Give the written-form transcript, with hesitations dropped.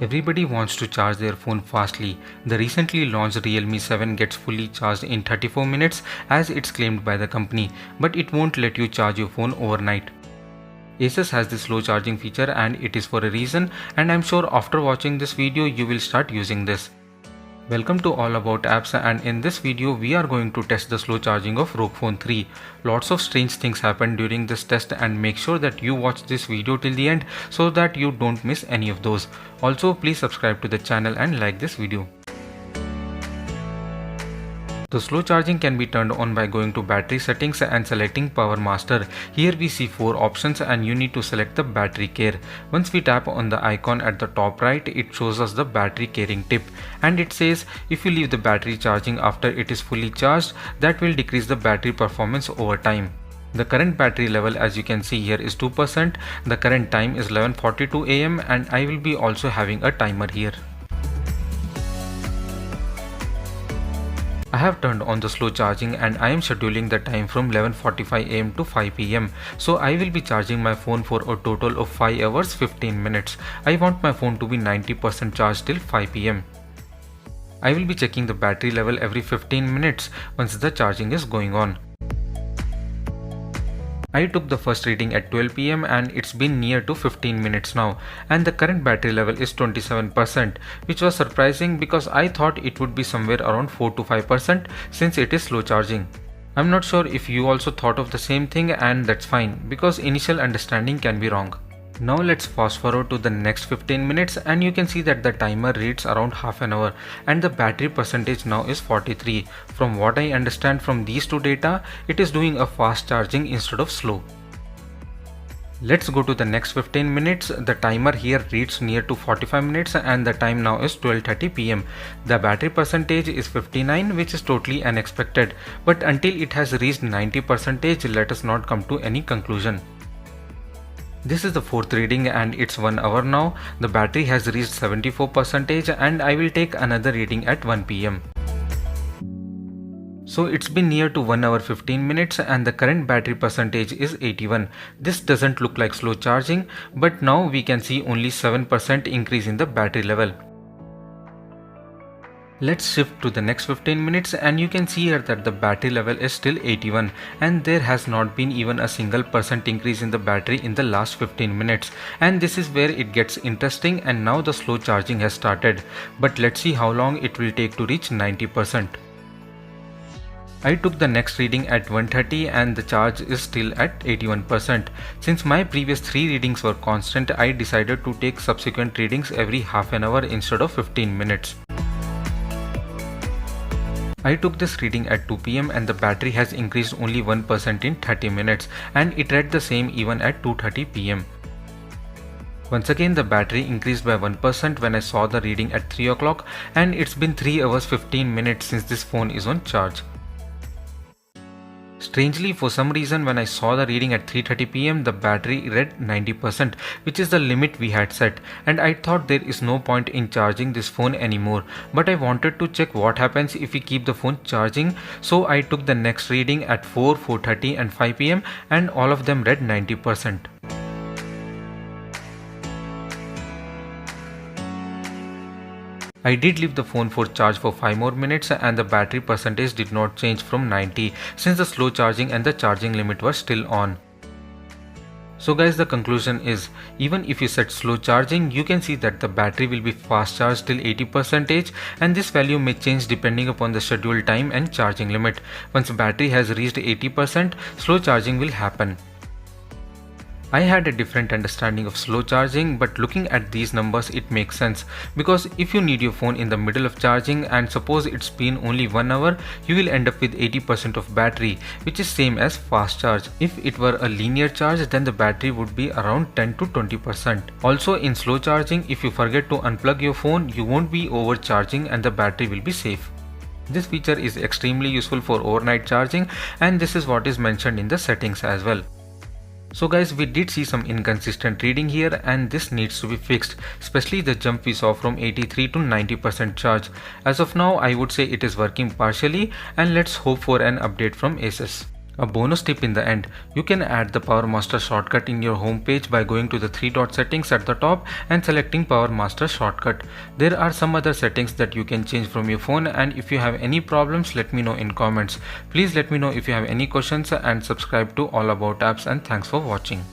Everybody wants to charge their phone fastly. The recently launched Realme 7 gets fully charged in 34 minutes as it's claimed by the company, but it won't let you charge your phone overnight. Asus has this slow charging feature and it is for a reason, and I'm sure after watching this video you will start using this. Welcome to All About Apps, and in this video we are going to test the slow charging of ROG Phone 3. Lots of strange things happen during this test, and make sure that you watch this video till the end so that you don't miss any of those. Also, please subscribe to the channel and like this video. The slow charging can be turned on by going to battery settings and selecting Power Master. Here we see 4 options and you need to select the battery care. Once we tap on the icon at the top right, it shows us the battery caring tip, and it says if you leave the battery charging after it is fully charged, that will decrease the battery performance over time. The current battery level, as you can see here, is 2%. The current time is 11:42 AM and I will be also having a timer here. I have turned on the slow charging and I am scheduling the time from 11:45 am to 5 pm. So I will be charging my phone for a total of 5 hours 15 minutes. I want my phone to be 90% charged till 5 pm. I will be checking the battery level every 15 minutes once the charging is going on. I took the first reading at 12 pm and it's been near to 15 minutes now, and the current battery level is 27%, which was surprising because I thought it would be somewhere around 4 to 5% since it is slow charging. I'm not sure if you also thought of the same thing, and that's fine because initial understanding can be wrong. Now let's fast forward to the next 15 minutes and you can see that the timer reads around half an hour and the battery percentage now is 43. From what I understand from these two data, it is doing a fast charging instead of slow. Let's go to the next 15 minutes. The timer here reads near to 45 minutes and the time now is 12:30 pm. The battery percentage is 59, which is totally unexpected, but until it has reached 90%, let us not come to any conclusion. This is the fourth reading and it's 1 hour now. The battery has reached 74% and I will take another reading at 1 pm. So it's been near to 1 hour 15 minutes and the current battery percentage is 81. This doesn't look like slow charging, but now we can see only 7% increase in the battery level. Let's shift to the next 15 minutes and you can see here that the battery level is still 81 and there has not been even a single percent increase in the battery in the last 15 minutes, and this is where it gets interesting, and now the slow charging has started, but let's see how long it will take to reach 90%. I took the next reading at 1:30 and the charge is still at 81%. Since my previous 3 readings were constant, I decided to take subsequent readings every half an hour instead of 15 minutes. I took this reading at 2 pm and the battery has increased only 1% in 30 minutes and it read the same even at 2:30 pm. Once again the battery increased by 1% when I saw the reading at 3 o'clock, and it's been 3 hours 15 minutes since this phone is on charge. Strangely, for some reason when I saw the reading at 3:30 pm the battery read 90%, which is the limit we had set, and I thought there is no point in charging this phone anymore, but I wanted to check what happens if we keep the phone charging, so I took the next reading at 4, 4:30 and 5 pm and all of them read 90%. I did leave the phone for charge for 5 more minutes and the battery percentage did not change from 90 since the slow charging and the charging limit was still on. So guys, the conclusion is, even if you set slow charging, you can see that the battery will be fast charged till 80%, and this value may change depending upon the scheduled time and charging limit. Once battery has reached 80%, slow charging will happen. I had a different understanding of slow charging, but looking at these numbers it makes sense, because if you need your phone in the middle of charging and suppose it's been only 1 hour, you will end up with 80% of battery, which is same as fast charge. If it were a linear charge, then the battery would be around 10 to 20%. Also in slow charging, if you forget to unplug your phone, you won't be overcharging and the battery will be safe. This feature is extremely useful for overnight charging, and this is what is mentioned in the settings as well. So guys, we did see some inconsistent reading here and this needs to be fixed, especially the jump we saw from 83 to 90% charge. As of now, I would say it is working partially, and let's hope for an update from Asus. A bonus tip in the end, you can add the PowerMaster shortcut in your home page by going to the 3-dot settings at the top and selecting PowerMaster shortcut. There are some other settings that you can change from your phone, and if you have any problems, let me know in comments. Please let me know if you have any questions and subscribe to All About Apps, and thanks for watching.